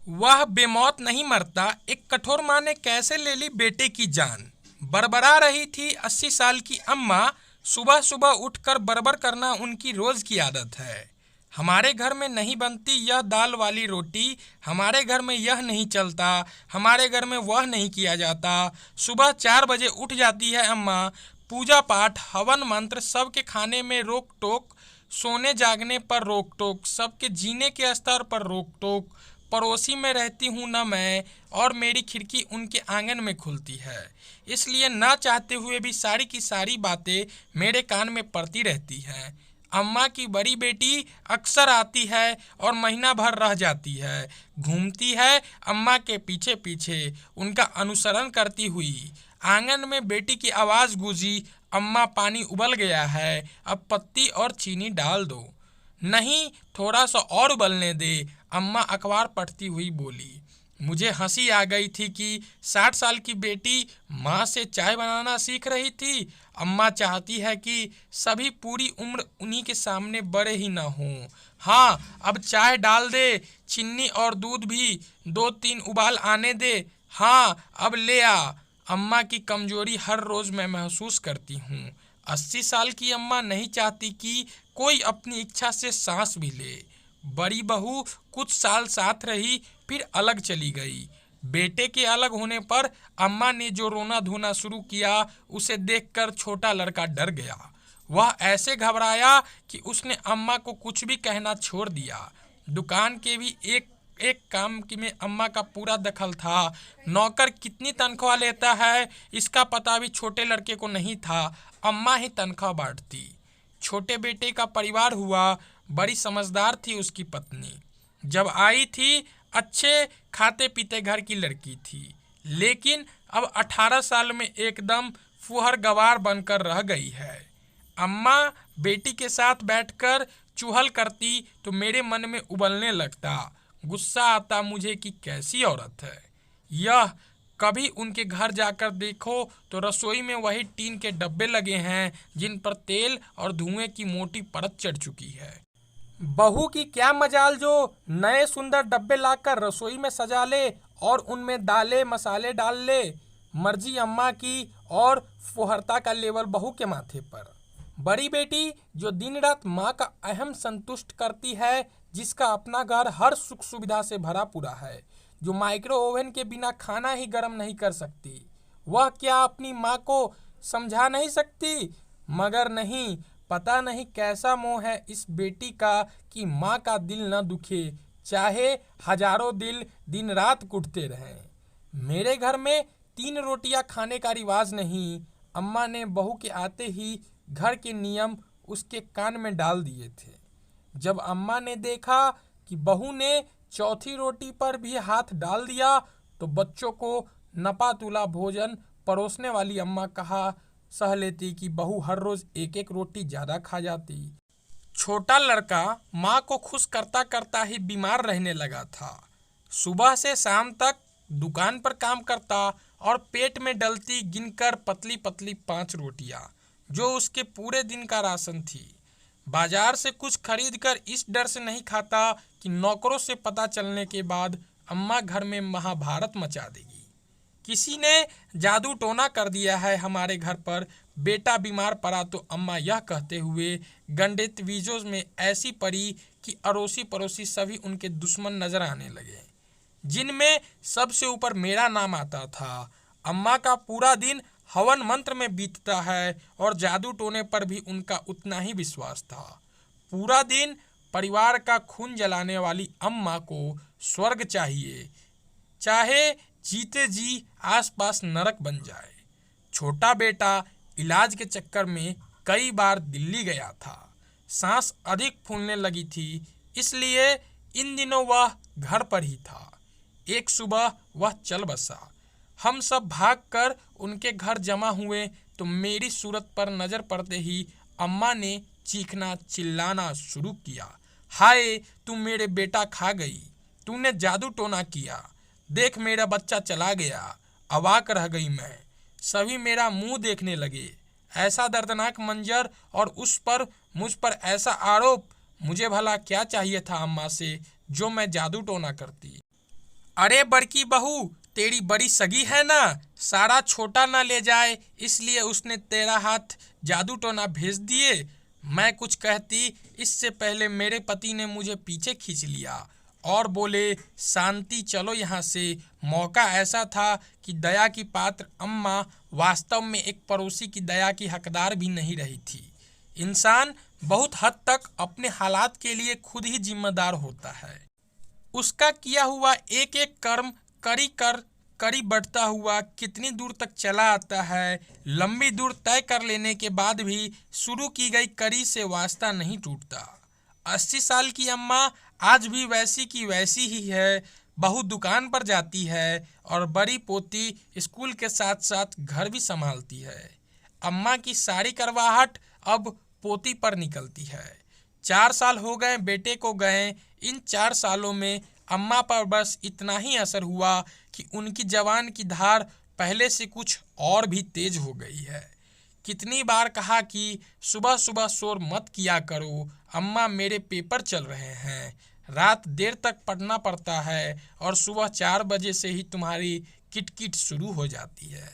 वह बेमौत नहीं मरता, एक कठोर माँ ने कैसे ले ली बेटे की जान। बड़बड़ा रही थी 80 साल की अम्मा। सुबह सुबह उठकर बड़बड़ करना उनकी रोज की आदत है। हमारे घर में नहीं बनती यह दाल वाली रोटी, हमारे घर में यह नहीं चलता, हमारे घर में वह नहीं किया जाता। सुबह 4 बजे उठ जाती है अम्मा। पूजा पाठ, हवन मंत्र, सबके खाने में रोक टोक, सोने जागने पर रोक टोक, सबके जीने के स्तर पर रोक टोक। पड़ोसी में रहती हूँ न मैं, और मेरी खिड़की उनके आंगन में खुलती है, इसलिए ना चाहते हुए भी सारी की सारी बातें मेरे कान में पड़ती रहती हैं। अम्मा की बड़ी बेटी अक्सर आती है और महीना भर रह जाती है, घूमती है अम्मा के पीछे पीछे, उनका अनुसरण करती हुई। आंगन में बेटी की आवाज़ गूंजी, अम्मा पानी उबल गया है, अब पत्ती और चीनी डाल दो। नहीं, थोड़ा सा और उबलने दे, अम्मा अखबार पढ़ती हुई बोली। मुझे हंसी आ गई थी कि 60 साल की बेटी माँ से चाय बनाना सीख रही थी। अम्मा चाहती है कि सभी पूरी उम्र उन्हीं के सामने बड़े ही ना हों। हाँ, अब चाय डाल दे, चीनी और दूध भी 2-3 उबाल आने दे। हाँ, अब ले आ। अम्मा की कमजोरी हर रोज मैं महसूस करती हूँ। 80 साल की अम्मा नहीं चाहती कि कोई अपनी इच्छा से सांस भी ले। बड़ी बहू कुछ साल साथ रही, फिर अलग चली गई। बेटे के अलग होने पर अम्मा ने जो रोना धोना शुरू किया, उसे देखकर छोटा लड़का डर गया। वह ऐसे घबराया कि उसने अम्मा को कुछ भी कहना छोड़ दिया। दुकान के भी एक एक काम की में अम्मा का पूरा दखल था। नौकर कितनी तनख्वाह लेता है, इसका पता भी छोटे लड़के को नहीं था। अम्मा ही तनख्वाह बांटती। छोटे बेटे का परिवार हुआ। बड़ी समझदार थी उसकी पत्नी। जब आई थी, अच्छे खाते पीते घर की लड़की थी, लेकिन अब 18 साल में एकदम फुहर गवार बनकर रह गई है। अम्मा बेटी के साथ बैठकर चुहल करती तो मेरे मन में उबलने लगता। गुस्सा आता मुझे कि कैसी औरत है यह। कभी उनके घर जाकर देखो तो रसोई में वही टीन के डब्बे लगे हैं, जिन पर तेल और धुएं की मोटी परत चढ़ चुकी है। बहू की क्या मजाल जो नए सुंदर डब्बे लाकर रसोई में सजा ले और उनमें दालें मसाले डाल ले। मर्जी अम्मा की, और फुहरता का लेवल बहू के माथे पर। बड़ी बेटी जो दिन रात माँ का अहम संतुष्ट करती है, जिसका अपना घर हर सुख सुविधा से भरा पूरा है, जो माइक्रो ओवन के बिना खाना ही गर्म नहीं कर सकती, वह क्या अपनी माँ को समझा नहीं सकती? मगर नहीं, पता नहीं कैसा मोह है इस बेटी का कि माँ का दिल न दुखे, चाहे हजारों दिल दिन रात कुटते रहें। मेरे घर में 3 रोटियां खाने का रिवाज नहीं। अम्मा ने बहू के आते ही घर के नियम उसके कान में डाल दिए थे। जब अम्मा ने देखा कि बहू ने चौथी रोटी पर भी हाथ डाल दिया, तो बच्चों को नपा तुला भोजन परोसने वाली अम्मा कहा सह लेती कि बहू हर रोज एक एक रोटी ज्यादा खा जाती। छोटा लड़का माँ को खुश करता करता ही बीमार रहने लगा था। सुबह से शाम तक दुकान पर काम करता और पेट में डलती गिनकर पतली पतली 5 रोटियां, जो उसके पूरे दिन का राशन थी। बाजार से कुछ खरीद कर इस डर से नहीं खाता कि नौकरों से पता चलने के बाद अम्मा घर में महाभारत मचा देगी। किसी ने जादू टोना कर दिया है हमारे घर पर। बेटा बीमार पड़ा तो अम्मा यह कहते हुए गंडित बीजों में ऐसी पड़ी कि अड़ोसी पड़ोसी सभी उनके दुश्मन नजर आने लगे, जिनमें सबसे ऊपर मेरा नाम आता था। अम्मा का पूरा दिन हवन मंत्र में बीतता है और जादू टोने पर भी उनका उतना ही विश्वास था। पूरा दिन परिवार का खून जलाने वाली अम्मा को स्वर्ग चाहिए, चाहे जीते जी आसपास नरक बन जाए। छोटा बेटा इलाज के चक्कर में कई बार दिल्ली गया था। सांस अधिक फूलने लगी थी, इसलिए इन दिनों वह घर पर ही था। एक सुबह वह चल बसा। हम सब भागकर उनके घर जमा हुए तो मेरी सूरत पर नजर पड़ते ही अम्मा ने चीखना चिल्लाना शुरू किया, हाय तू मेरे बेटा खा गई, तूने जादू टोना किया, देख मेरा बच्चा चला गया। अवाक रह गई मैं। सभी मेरा मुंह देखने लगे। ऐसा दर्दनाक मंजर, और उस पर मुझ पर ऐसा आरोप। मुझे भला क्या चाहिए था अम्मा से जो मैं जादू टोना करती। अरे बड़की बहू, तेरी बड़ी सगी है ना, सारा छोटा ना ले जाए इसलिए उसने तेरा हाथ जादू टोना भेज दिए। मैं कुछ कहती इससे पहले मेरे पति ने मुझे पीछे खींच लिया और बोले, शांति, चलो यहाँ से। मौका ऐसा था कि दया की पात्र अम्मा वास्तव में एक पड़ोसी की दया की हकदार भी नहीं रही थी। इंसान बहुत हद तक अपने हालात के लिए खुद ही जिम्मेदार होता है। उसका किया हुआ एक एक कर्म करी बढ़ता हुआ कितनी दूर तक चला आता है। लंबी दूर तय कर लेने के बाद भी शुरू की गई कड़ी से वास्ता नहीं टूटता। 80 साल की अम्मा आज भी वैसी की वैसी ही है। बहू दुकान पर जाती है और बड़ी पोती स्कूल के साथ साथ घर भी संभालती है। अम्मा की सारी करवाहट अब पोती पर निकलती है। 4 साल हो गए बेटे को गए। इन 4 सालों में अम्मा पर बस इतना ही असर हुआ कि उनकी जवान की धार पहले से कुछ और भी तेज हो गई है। कितनी बार कहा कि सुबह सुबह शोर मत किया करो अम्मा, मेरे पेपर चल रहे हैं। रात देर तक पढ़ना पड़ता है और सुबह 4 बजे से ही तुम्हारी किटकिट शुरू हो जाती है।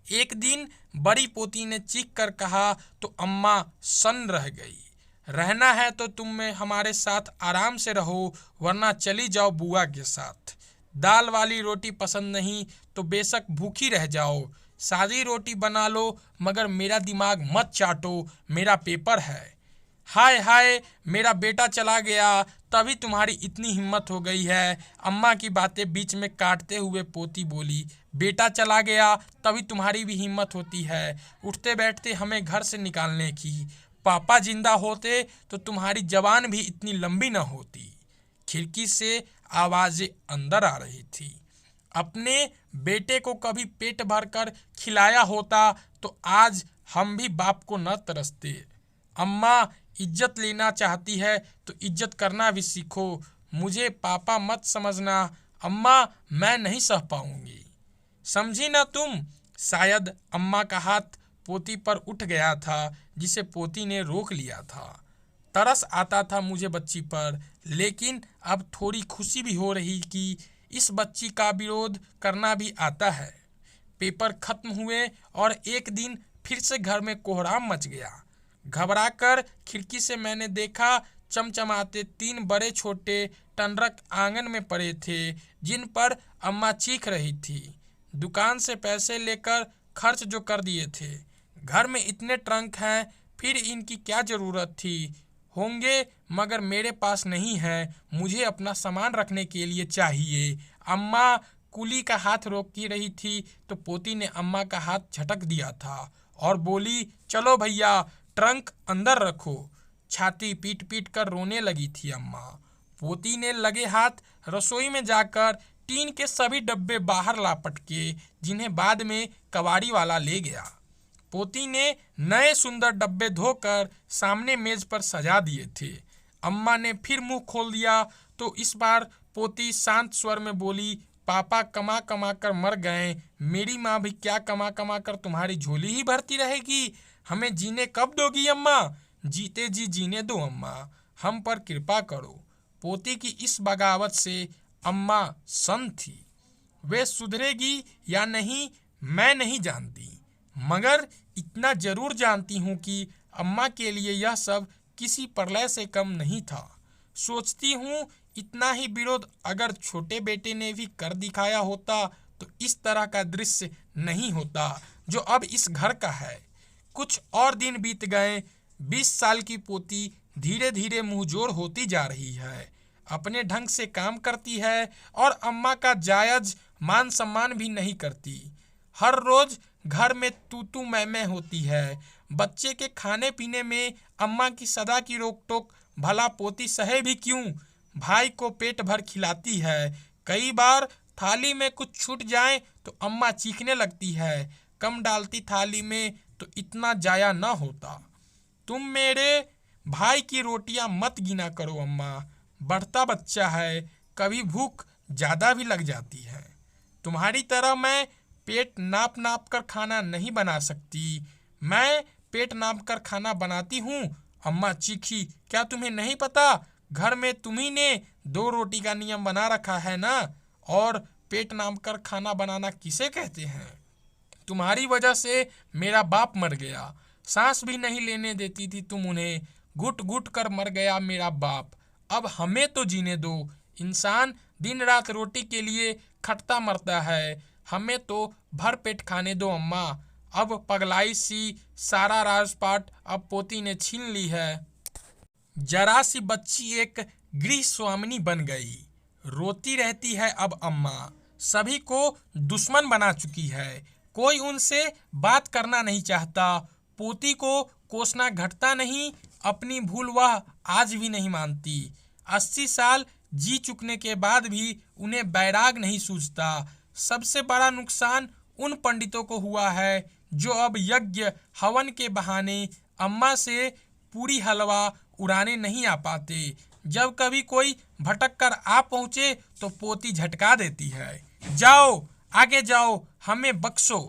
एक दिन बड़ी पोती ने चीख कर कहा तो अम्मा सन्न रह गई। रहना है तो तुम में हमारे साथ आराम से रहो, वरना चली जाओ बुआ के साथ। दाल वाली रोटी पसंद नहीं तो बेशक भूखी रह जाओ। सादी रोटी बना लो मगर मेरा दिमाग मत चाटो, मेरा पेपर है। हाय हाय, मेरा बेटा चला गया तभी तुम्हारी इतनी हिम्मत हो गई है। अम्मा की बातें बीच में काटते हुए पोती बोली, बेटा चला गया तभी तुम्हारी भी हिम्मत होती है उठते बैठते हमें घर से निकालने की। पापा जिंदा होते तो तुम्हारी जबान भी इतनी लंबी न होती। खिड़की से आवाजें अंदर आ रही थी। अपने बेटे को कभी पेट भरकर खिलाया होता तो आज हम भी बाप को न तरसते। अम्मा इज्जत लेना चाहती है तो इज्जत करना भी सीखो। मुझे पापा मत समझना अम्मा, मैं नहीं सह पाऊंगी। समझी ना तुम? शायद अम्मा का हाथ पोती पर उठ गया था जिसे पोती ने रोक लिया था। तरस आता था मुझे बच्ची पर, लेकिन अब थोड़ी खुशी भी हो रही कि इस बच्ची का विरोध करना भी आता है। पेपर खत्म हुए और एक दिन फिर से घर में कोहराम मच गया। घबराकर खिड़की से मैंने देखा चमचमाते 3 बड़े छोटे टंडरक आंगन में पड़े थे जिन पर अम्मा चीख रही थी। दुकान से पैसे लेकर खर्च जो कर दिए थे। घर में इतने ट्रंक हैं, फिर इनकी क्या ज़रूरत थी? होंगे मगर मेरे पास नहीं है, मुझे अपना सामान रखने के लिए चाहिए। अम्मा कुली का हाथ रोकी रही थी तो पोती ने अम्मा का हाथ झटक दिया था और बोली, चलो भैया ट्रंक अंदर रखो। छाती पीट पीट कर रोने लगी थी अम्मा। पोती ने लगे हाथ रसोई में जाकर टीन के सभी डब्बे बाहर ला पटके, जिन्हें बाद में कबाड़ी वाला ले गया। पोती ने नए सुंदर डब्बे धोकर सामने मेज पर सजा दिए थे। अम्मा ने फिर मुंह खोल दिया तो इस बार पोती शांत स्वर में बोली, पापा कमा कमा कर मर गए, मेरी माँ भी क्या कमा कमा कर तुम्हारी झोली ही भरती रहेगी? हमें जीने कब दोगी अम्मा? जीते जी जीने दो अम्मा, हम पर कृपा करो। पोती की इस बगावत से अम्मा सन्न थी। वे सुधरेगी या नहीं मैं नहीं जानती, मगर इतना जरूर जानती हूँ कि अम्मा के लिए यह सब किसी प्रलय से कम नहीं था। सोचती हूँ इतना ही विरोध अगर छोटे बेटे ने भी कर दिखाया होता तो इस तरह का दृश्य नहीं होता जो अब इस घर का है। कुछ और दिन बीत गए। 20 साल की पोती धीरे धीरे मुंहजोर होती जा रही है। अपने ढंग से काम करती है और अम्मा का जायज मान सम्मान भी नहीं करती। हर रोज घर में तू तू मैं होती है। बच्चे के खाने पीने में अम्मा की सदा की रोक टोक भला पोती सहे भी क्यों? भाई को पेट भर खिलाती है। कई बार थाली में कुछ छूट जाए तो अम्मा चीखने लगती है। कम डालती थाली में तो इतना जाया न होता। तुम मेरे भाई की रोटियां मत गिना करो अम्मा, बढ़ता बच्चा है, कभी भूख ज़्यादा भी लग जाती है। तुम्हारी तरह मैं पेट नाप नाप कर खाना नहीं बना सकती। मैं पेट नाप कर खाना बनाती हूँ। अम्मा चीखी, क्या तुम्हें नहीं पता? घर में तुम्ही ने 2 रोटी का नियम बना रखा है ना? और पेट नाम कर खाना बनाना किसे कहते हैं। तुम्हारी वजह से मेरा बाप मर गया, सांस भी नहीं लेने देती थी तुम उन्हें, घुट घुट कर मर गया मेरा बाप, अब हमें तो जीने दो। इंसान दिन रात रोटी के लिए खटता मरता है, हमें तो भर पेट खाने दो अम्मा। अब पगलाई सी सारा राजपाट अब पोती ने छीन ली है। जरा सी बच्ची एक गृह स्वामिनी बन गई, रोती रहती है अब अम्मा, सभी को दुश्मन बना चुकी है, कोई उनसे बात करना नहीं चाहता, पोती को कोसना घटता नहीं, अपनी भूल वह आज भी नहीं मानती। 80 साल जी चुकने के बाद भी उन्हें बैराग नहीं सूझता। सबसे बड़ा नुकसान उन पंडितों को हुआ है जो अब यज्ञ हवन के बहाने अम्मा से पूरी हलवा उड़ाने नहीं आ पाते। जब कभी कोई भटक कर आ पहुँचे तो पोती झटका देती है, जाओ आगे जाओ, हमें बख्शो।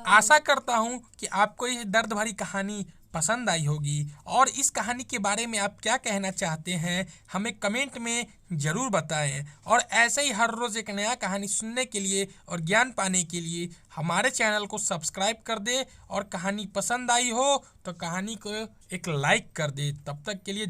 आशा करता हूँ कि आपको यह दर्द भरी कहानी पसंद आई होगी और इस कहानी के बारे में आप क्या कहना चाहते हैं हमें कमेंट में ज़रूर बताएं। और ऐसे ही हर रोज़ एक नया कहानी सुनने के लिए और ज्ञान पाने के लिए हमारे चैनल को सब्सक्राइब कर दे और कहानी पसंद आई हो तो कहानी को एक लाइक कर दे। तब तक के लिए